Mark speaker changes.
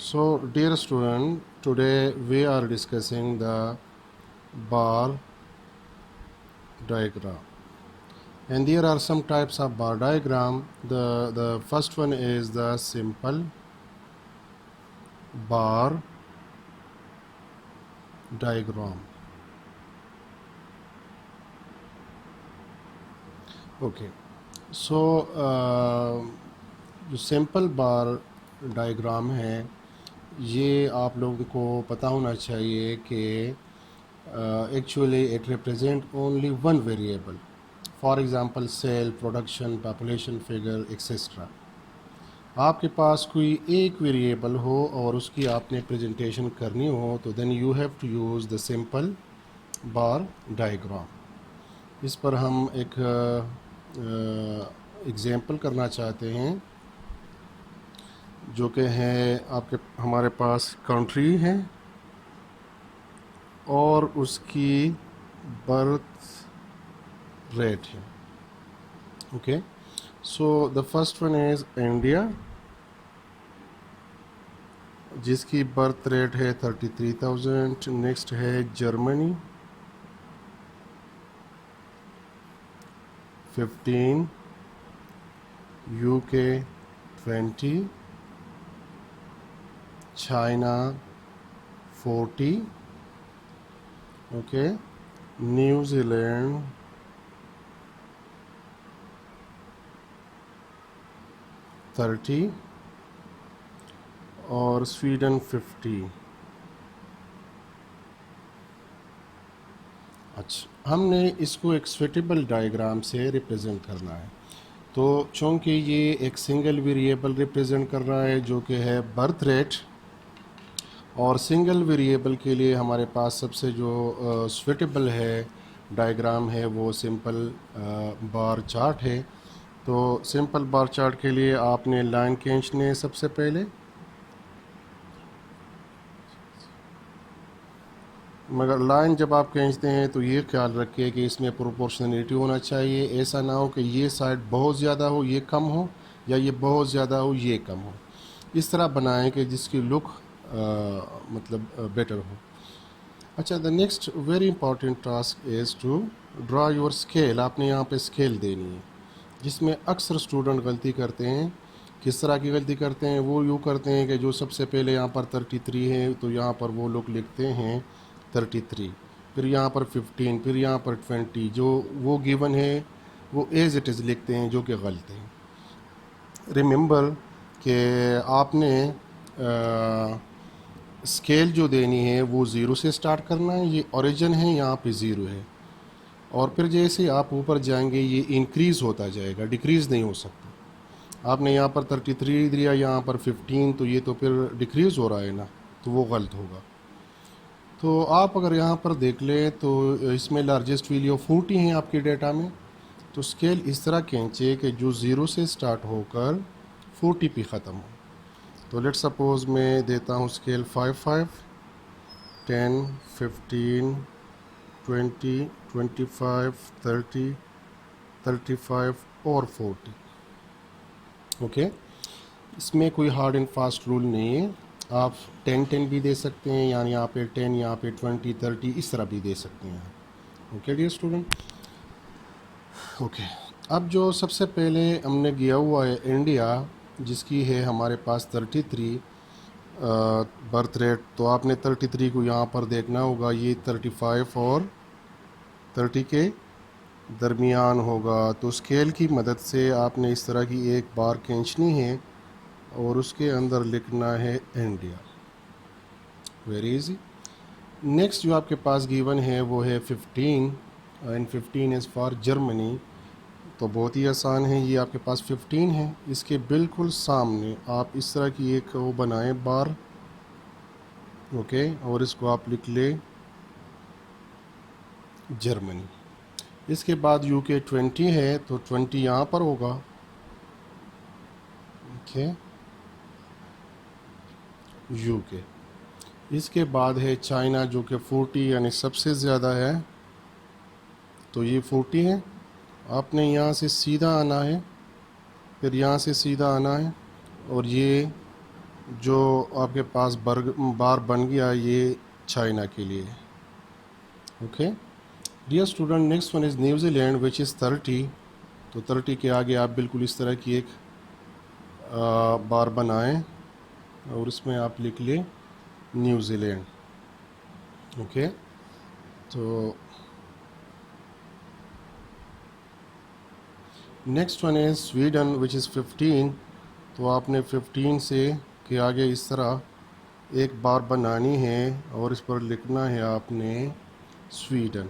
Speaker 1: So, dear student, today we are discussing the bar diagram. And there are some types of bar diagram. The first one is the simple bar diagram. Okay. So, جو simple bar diagram ہے یہ آپ لوگوں کو پتہ ہونا چاہیے کہ actually it represent only one variable. For example sale, production, population figure etcetera. آپ کے پاس کوئی ایک ویریبل ہو اور اس کی آپ نے پریزنٹیشن کرنی ہو تو then you have to use the simple bar diagram. اس پر ہم ایک ایگزامپل کرنا چاہتے ہیں جو کہ ہے ہمارے پاس کنٹری ہے اور اس کی برتھ ریٹ ہے. Okay, so the first one is India جس کی برتھ ریٹ ہے 33,000. نیکسٹ ہے جرمنی 15، یو کے 20، چائنا 40، اوکے، نیوزی لینڈ 30 اور سویڈن 50. اچھا، ہم نے اس کو ایک سویٹیبل ڈائیگرام سے ریپرزینٹ کرنا ہے. تو چونکہ یہ ایک سنگل ویریبل ریپرزینٹ کر رہا ہے جو کہ ہے برتھ ریٹ، اور سنگل ویریبل کے لیے ہمارے پاس سب سے جو سویٹیبل ہے ڈائیگرام ہے وہ سمپل بار چارٹ ہے. تو سمپل بار چارٹ کے لیے آپ نے لائن کھینچنے سب سے پہلے، مگر لائن جب آپ کھینچتے ہیں تو یہ خیال رکھیے کہ اس میں پروپورشنلٹی ہونا چاہیے. ایسا نہ ہو کہ یہ سائڈ بہت زیادہ ہو یہ کم ہو، یا یہ بہت زیادہ ہو یہ کم ہو. اس طرح بنائیں کہ جس کی لک مطلب بیٹر ہو. اچھا، the next very important task is to draw your scale. آپ نے یہاں پہ اسکیل دینی ہے، جس میں اکثر اسٹوڈنٹ غلطی کرتے ہیں. کس طرح کی غلطی کرتے ہیں؟ وہ یوں کرتے ہیں کہ جو سب سے پہلے یہاں پر 33 ہے تو یہاں پر وہ لوگ لکھتے ہیں 33، پھر یہاں پر 15، پھر یہاں پر 20. جو وہ گیون ہے وہ ایز اٹ از لکھتے ہیں، جو کہ غلط ہے. ریممبر کہ آپ نے اسکیل جو دینی ہے وہ 0 سے سٹارٹ کرنا ہے. یہ اوریجن ہے، یہاں پہ 0 ہے، اور پھر جیسے آپ اوپر جائیں گے یہ انکریز ہوتا جائے گا، ڈیکریز نہیں ہو سکتا. آپ نے یہاں پر 33 دیا، یہاں پر 15، تو یہ تو پھر ڈیکریز ہو رہا ہے نا، تو وہ غلط ہوگا. تو آپ اگر یہاں پر دیکھ لیں تو اس میں لارجسٹ ویلیو 40 ہیں آپ کے ڈیٹا میں. تو اسکیل اس طرح کھینچے کہ جو 0 سے سٹارٹ ہو کر 40 پہ ختم ہو. تو لیٹ سپوز میں دیتا ہوں اسکیل 5، 10، 15، 20، 25، 30، 35 اور 40. اوکے، اس میں کوئی ہارڈ اینڈ فاسٹ رول نہیں ہے. آپ 10 بھی دے سکتے ہیں، یعنی یہاں پہ 10، یہاں پہ 20، 30 اس طرح بھی دے سکتے ہیں. Okay dear student. اوکے، اب جو سب سے پہلے ہم نے گیا ہوا ہے انڈیا جس کی ہے ہمارے پاس 33 برتھ ریٹ. تو آپ نے 33 کو یہاں پر دیکھنا ہوگا، یہ 35 اور 30 کے درمیان ہوگا. تو اسکیل کی مدد سے آپ نے اس طرح کی ایک بار کھینچنی ہے اور اس کے اندر لکھنا ہے انڈیا. Very easy. نیکسٹ جو آپ کے پاس گیون ہے وہ ہے 15، اینڈ 15 از فار جرمنی. تو بہت ہی آسان ہے، یہ آپ کے پاس 15 ہے، اس کے بالکل سامنے آپ اس طرح کی ایک وہ بنائیں بار. اوکے، اور اس کو آپ لکھ لیں جرمنی. اس کے بعد یو کے 20 ہے تو 20 یہاں پر ہوگا. اوکے، یو کے. اس کے بعد ہے چائنا جو کہ 40 یعنی سب سے زیادہ ہے، تو یہ 40 ہے. آپ نے یہاں سے سیدھا آنا ہے، پھر یہاں سے سیدھا آنا ہے، اور یہ جو آپ کے پاس بار بن گیا یہ چائنا کے لیے. Okay dear student next one is New Zealand which is 30. تو 30 کے آگے آپ بالکل اس طرح کی ایک بار بنائیں اور اس میں آپ لکھ لیں نیوزی لینڈ. اوکے تو نیکسٹ ون از سویڈن وچ از 15. تو آپ نے 15 سے کے آگے اس طرح ایک بار بنانی ہے اور اس پر لکھنا ہے آپ نے سویڈن.